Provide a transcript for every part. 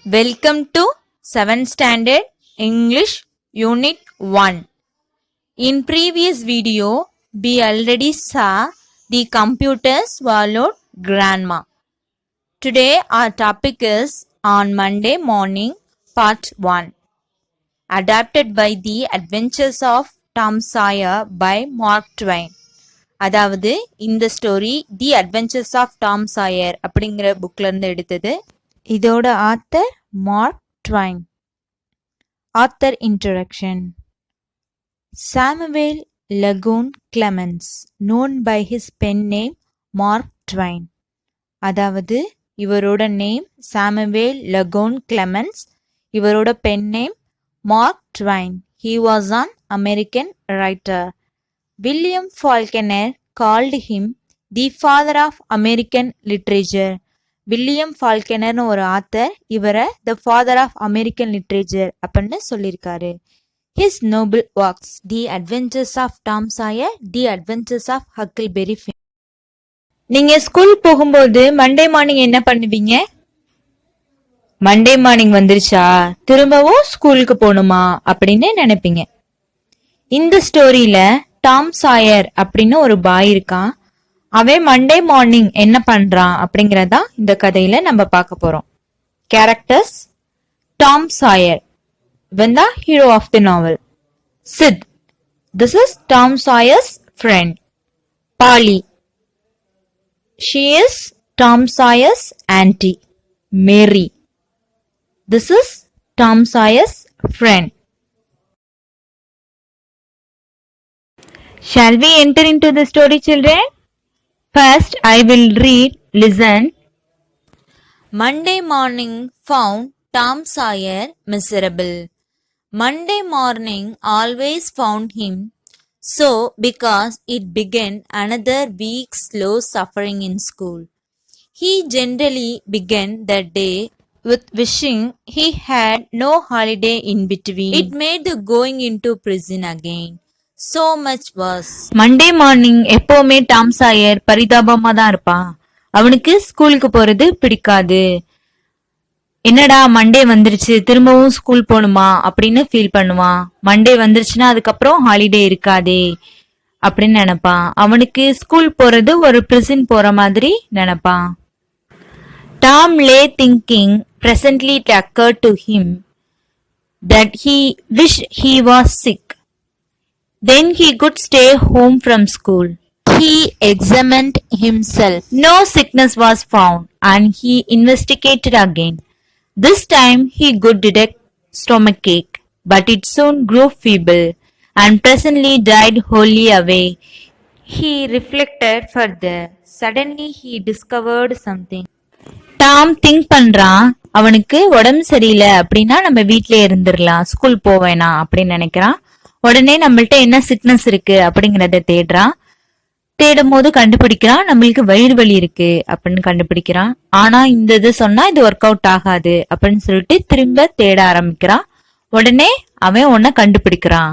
Welcome to 7th Standard English Unit 1. In previous video, we already saw the computer swallowed grandma. Today our topic is on Monday morning part 1. Adapted by The Adventures of Tom Sawyer by Mark Twain. அதாவது இந்த story the adventures of Tom Sawyer அப்படிங்கிற புக்ல இருந்து எடுத்தது. இதோட author Mark Twain. Author introduction. Samuel Langhorne Clemens, known by his pen name Mark Twain. அதாவது இவரோட name Samuel Langhorne Clemens, இவரோட pen name Mark Twain. He was an American writer. William Faulkner called him the father of American literature. William ஃபால்கனர்னு ஒரு author இவரை the father of American literature அப்படின்னு சொல்லியிருக்காரு. His noble works, The Adventures of Tom Sawyer, The Adventures of Huckleberry Finn. நீங்க school போகும்போது Monday morning என்ன பண்ணுவீங்க? Monday morning வந்துருச்சா திரும்பவும் ஸ்கூலுக்கு போகணுமா அப்படின்னு நினைப்பீங்க. இந்த ஸ்டோரியில டாம் சாயர் அப்படின்னு ஒரு பாய் இருக்கான். அவன் மண்டே மார்னிங் என்ன பண்றான் அப்படிங்கறதா இந்த கதையில நம்ம பார்க்க போறோம். கேரக்டர்ஸ்: டாம் சாயர், இவன் தான் hero of the novel. Sid, this is Tom Sawyer's friend. Polly, she is Tom Sawyer's aunty. Mary, this is Tom Sawyer's friend. Shall we enter into the story, children? First, I will read, listen. Monday morning found Tom Sawyer miserable. Monday morning always found him so because it began another week's slow suffering in school. He generally began the day with wishing he had no holiday in between. It made the going into prison again so much worse. Monday morning எப்பவுமே Tom சாயர் பரிதாபமா தான் இருப்பான். அவனுக்கு ஸ்கூலுக்கு போறது பிடிக்காது. என்னடா Monday வந்துருச்சு திரும்பவும் ஸ்கூல் போகணுமா அப்படின்னு ஃபீல் பண்ணுவான். மண்டே வந்துருச்சுன்னா அதுக்கப்புறம் ஹாலிடே இருக்காதே அப்படின்னு நினைப்பான். அவனுக்கு ஸ்கூல் போறது ஒரு பிரிசன் போற மாதிரி நினைப்பான். Tom lay thinking. Presently it occurred to him that he wished he was sick. Then he could stay home from school. He examined himself. No sickness was found and he investigated again. This time he could detect stomachache, but it soon grew feeble and presently died wholly away. He reflected further. Suddenly he discovered something. Tom think பண்றான், அவனுக்கு உடம்பு சரியில்லை அப்படின்னா நம்ம வீட்லயே இருந்துடலாம், school போவேனா அப்படின்னு நினைக்கிறான். உடனே நம்மள்ட்ட என்ன சிக்னஸ் இருக்கு அப்படிங்கறத தேடுறான். தேடும் போது கண்டுபிடிக்கிறான் நம்மளுக்கு வயிறு வலி இருக்கு அப்படின்னு கண்டுபிடிக்கிறான். ஆனா இந்த இது சொன்னா இது ஒர்க் அவுட் ஆகாது அப்படின்னு சொல்லிட்டு திரும்ப தேட ஆரம்பிக்கிறான். உடனே அவன் ஒன்ன கண்டுபிடிக்கிறான்.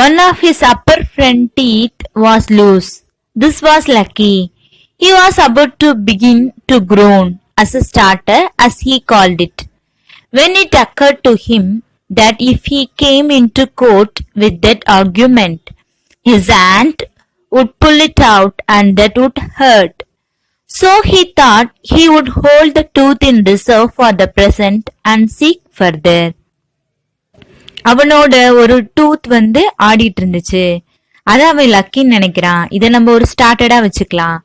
One of his upper front teeth was loose. This was lucky. He was about to begin to groan as a starter, as he called it, when it occurred to him that if he came into court with that argument, his aunt would pull it out and that would hurt. So he thought he would hold the tooth in reserve for the present and seek further. அவனோட ஒரு tooth ஆடிட்டு இருந்துச்சு. அத அவன் லக்கின்னு நினைக்கிறான். இத நம்ம ஒரு ஸ்டார்டடா வச்சுக்கலாம்.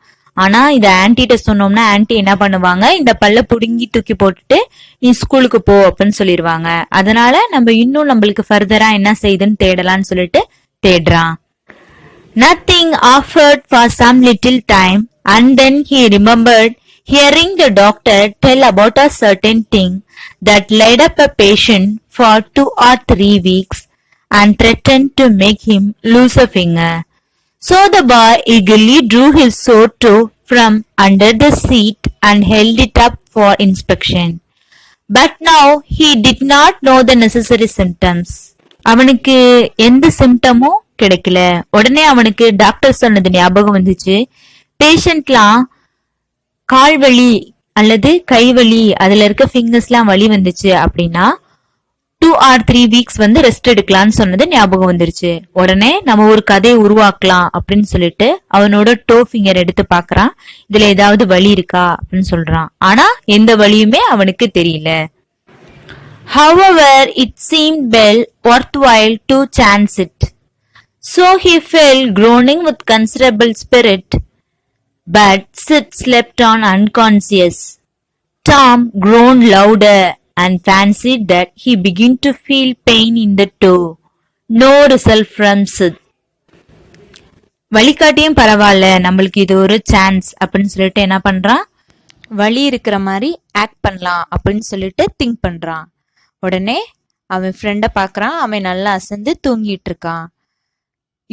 ஆனா இத ஆன்டிட்ட சொன்னோம்னா ஆன்டி என்ன பண்ணுவாங்க, இந்த பல்ல புடுங்கி தூக்கி போட்டுட்டு நீ ஸ்கூலுக்கு போ அப்படின்னு சொல்லிடுவாங்க. அதனால நம்ம இன்னும் நம்மளுக்கு ஃபர்தரா என்ன செய்யுதுன்னு தேடலாம்னு சொல்லிட்டு தேடுறான். Nothing offered for some little time and then he remembered hearing the doctor tell about a certain thing that laid up a patient for 2 or 3 weeks and threatened to make him lose a finger. So the boy eagerly drew his sword toe from under the seat and held it up for inspection. But now he did not know the necessary symptoms. அவனுக்கு எந்த சிம்டமும் கிடைக்கல. உடனே அவனுக்கு doctor சொன்னது ஞாபகம் வந்துச்சு. பேஷண்ட்லாம் கால்வலி அல்லது கை வலி, அதுல இருக்க ஃபிங்கர்ஸ்லாம் வலி வந்துச்சு அப்படின்னா 2 or 3 வீக்ஸ் வந்து ரெஸ்ட் எடுக்கலாம்னு சொன்னது ஞாபகம் வந்துருச்சு. உடனே நம்ம ஒரு கதையை உருவாக்கலாம் அப்படின்னு சொல்லிட்டு அவனோட டோ ஃபிங்கர் எடுத்து பாக்குறான். இதுல ஏதாவது வலி இருக்கா அப்படின்னு சொல்றான். ஆனா எந்த வலியுமே அவனுக்கு தெரியல. However, it seemed well worthwhile to chance it. So he fell groaning with considerable spirit, but Sid slept on unconscious. Tom groaned louder and fancied that he began to feel pain in the toe. No result from Sid. வழிகாட்டியும் பரவாயில்ல, நம்மளுக்கு இது ஒரு chance அப்படின்னு சொல்லிட்டு என்ன பண்றான், வலி இருக்கிற மாதிரி ஆக்ட் பண்ணலாம் அப்படின்னு சொல்லிட்டு திங்க் பண்றான். உடனே அவன் ஃப்ரெண்ட பாக்குறான். அவன் நல்லா அசந்து தூங்கிட்டு இருக்கான்.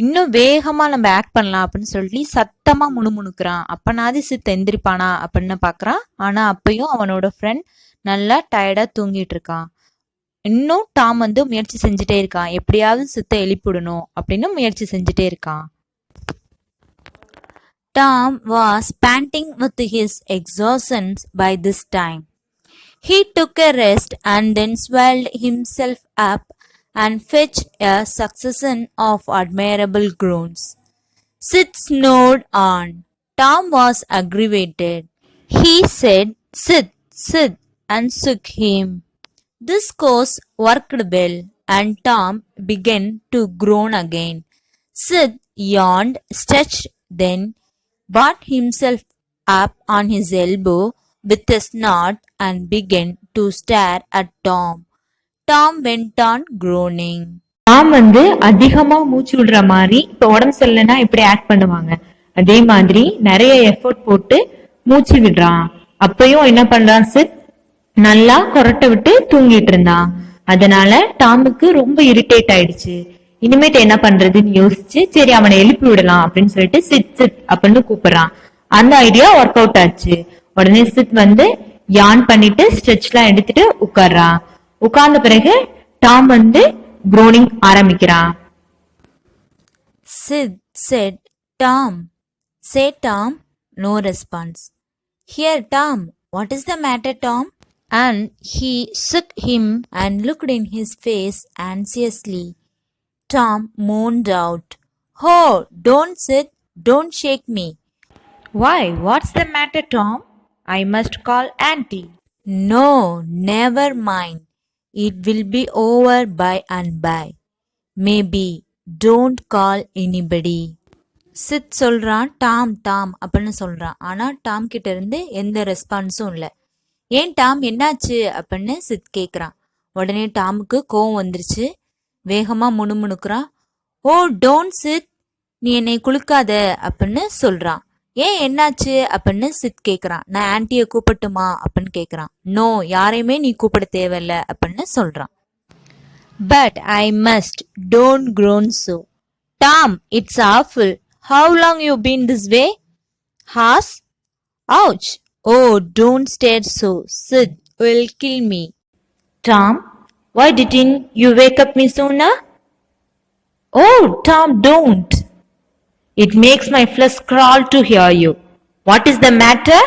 இன்னும் வேகமா நம்ம ஆக்ட் பண்ணலாம் அப்படின்னு சொல்லி சத்தமா முணுமுணுக்கிறான். அப்பனாவது சித் எந்திரிப்பானா அப்படின்னு பாக்குறான். ஆனா அப்பயும் அவனோட ஃப்ரெண்ட் நல்லா டயர்டா தூங்கிட்டு இருக்கான். இன்னும் டாம் வந்து முயற்சி செஞ்சுட்டே இருக்கான். எப்படியாவது சித்தை எழுப்பிடணும் அப்படின்னு முயற்சி செஞ்சுட்டே இருக்கான். Tom was panting with his exhaustion by this time. He took a rest and then swelled himself up and fetched a succession of admirable groans. Sid snored on. Tom was aggravated. He said, "Sid, Sid," and shook him. This course worked well, and Tom began to groan again. Sid yawned, stretched, then brought himself up on his elbow with a snort and began to stare at Tom. Tom went on groaning. Tom வந்து அதிகமா மூச்சு விடுற மாதிரி, இப்ப உடம்பு சரியில்லைன்னா இப்படி act பண்ணுவாங்க, அதே மாதிரி நிறைய எஃபோர்ட் போட்டு மூச்சு விடுறான். அப்பயும் என்ன பண்றான், சித் நல்லா கொரட்டை விட்டு தூங்கிட்டு இருந்தான். அதனால டாமுக்கு ரொம்ப இரிட்டேட் ஆயிடுச்சு. இனிமேட்டு என்ன பண்றதுன்னு யோசிச்சு, சரி அவனை எழுப்பி விடலாம் அப்படின்னு சொல்லிட்டு சித் சித் அப்படின்னு கூப்பிடுறான். அந்த ஐடியா ஒர்க் அவுட் ஆச்சு. உடனே சித் வந்து யான் பண்ணிட்டு ஸ்ட்ரெச் எல்லாம் எடுத்துட்டு உட்கார்றான். உட்கார்ந்த பிறகு டாம் வந்து groaning ஆரம்பிக்கிறான். Sid said, "Tom." Say Tom. No response. Here Tom, what is the matter, Tom? And he shook him and looked in his face anxiously. Tom moaned out, "Oh, don't sit, don't shake me." Why, what's the matter, Tom? I must call Auntie. No, never mind. It will be over by and by. Maybe don't call anybody. Sid சொல்றான், Tom Tom அப்படின்னு சொல்றான். ஆனா Tom கிட்ட இருந்து எந்த ரெஸ்பான்ஸும் இல்ல. ஏன் Tom, என்னாச்சு அப்படின்னு சித் கேக்குறான். உடனே டாமுக்கு கோவம் வந்துருச்சு. வேகமா முணுமுணுக்குறான். ஓ டோன்ட் சித், நீ என்னை குலுக்காத அப்படின்னு சொல்றான். ஏன் என்னாச்சு அப்படின்னு சித் கேக்குறான். நான் ஆன்ட்டிய கூப்பிட்டுமா அப்படின்னு கேக்குறான். நோ, யாரையுமே நீ கூப்பிட தேவையில்ல அப்படின்னு சொல்றான். But I must, don't groan so. Tom, it's awful. How long you been this way? Hours? Ouch. Oh, don't stare so. Sid will kill me. Tom, why didn't you wake up me sooner? Oh, Tom, don't. It makes my flesh crawl to hear you. What is the matter?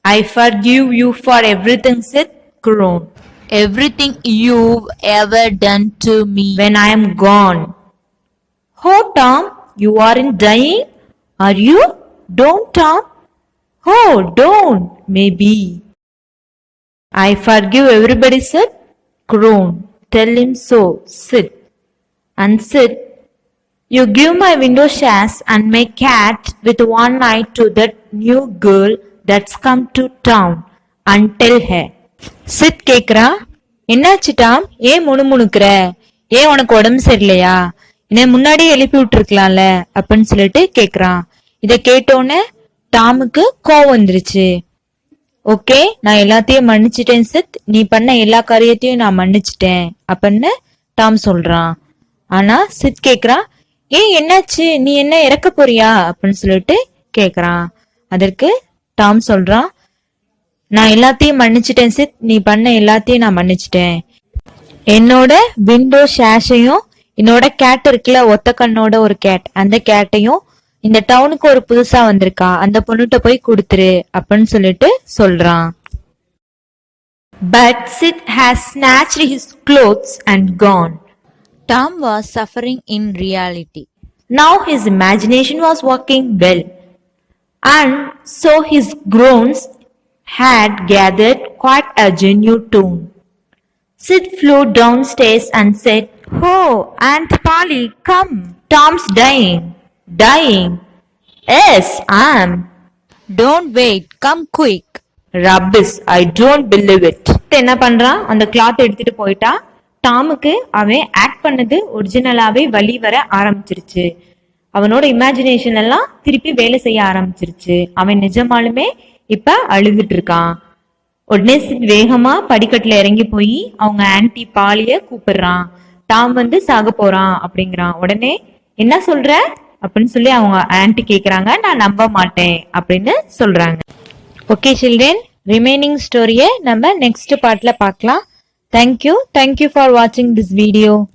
I forgive you for everything, Sid groaned. Everything you've ever done to me when I am gone. Oh, Tom, you aren't dying, are you? Don't, Tom. Oh, don't. Maybe. I forgive everybody, Sid groaned. Tell him so, Sid. And Sid, you give my window shares and my cat with one eye to that new girl that's come to town and tell her. Sid கேக்குறா, என்னாச்சு Tom, ஏன் முணுமுணுக்குற, ஏன் உனக்கு உடம்பு சரியில்லையா, என்ன முன்னாடியே எழுப்பி விட்டுருக்கலாம்ல அப்படின்னு சொல்லிட்டு கேக்குறான். இத கேட்டோன்னு டாமுக்கு கோவம் வந்துருச்சு. ஓகே, நான் எல்லாத்தையும் மன்னிச்சிட்டேன் சித், நீ பண்ண எல்லா காரியத்தையும் நான் மன்னிச்சிட்டேன் அப்படின்னு டாம் சொல்றான். ஆனா சித் கேக்குறான், ஏன் என்னாச்சு, நீ என்ன இறக்க போறியா அப்படின்னு சொல்லிட்டு கேக்குறான். அதற்கு டாம் சொல்றான், நான் எல்லாத்தையும் மன்னிச்சிட்டேன் சித், நீ பண்ண எல்லாத்தையும் நான் மன்னிச்சிட்டேன். என்னோட விண்டோ ஷேஷையும் என்னோட கேட் இருக்குல்ல, ஒத்த கண்ணோட ஒரு கேட், அந்த கேட்டையும் இந்த டவுனுக்கு ஒரு புதுசா வந்திருக்கா, அந்த பொண்ணுகிட்ட போய் கொடுத்துரு அப்படின்னு சொல்லிட்டு சொல்றான். But Sid has snatched his clothes and gone. Tom was suffering in reality. Now his imagination was working well, and so his groans had gathered quite a genuine tone. Sid flew downstairs and said, "Oh, Aunt Polly, come. Tom's dying. Dying? Yes, I am. Don't wait. Come quick." Rubbish. I don't believe it. என்ன பண்றான், அந்த cloth எடுத்துட்டு போயிட்டா. டாமுக்கு அவன் act பண்ணது ஒரிஜினலாவே வலி வர ஆரம்பிச்சிருச்சு. அவனோட இமேஜினேஷன் எல்லாம் திருப்பி வேலை செய்ய ஆரம்பிச்சிருச்சு. அவன் நிஜமாலுமே இப்ப அழுதுட்டு இருக்கான். உடனே வேகமா படிக்கட்டுல இறங்கி போய் அவங்க ஆன்டி பாலிய கூப்பிடுறான். டாம் சாக போறான் அப்படிங்கிறான். உடனே என்ன சொல்ற அப்படின்னு சொல்லி அவங்க ஆன்டி கேக்குறாங்க. நான் நம்ப மாட்டேன் அப்படின்னு சொல்றாங்க. ஓகே சில்ட்ரன், ரிமைனிங் ஸ்டோரியை நம்ம நெக்ஸ்ட் பார்ட்ல பார்க்கலாம். தேங்க்யூ ஃபார் வாட்சிங் திஸ் வீடியோ.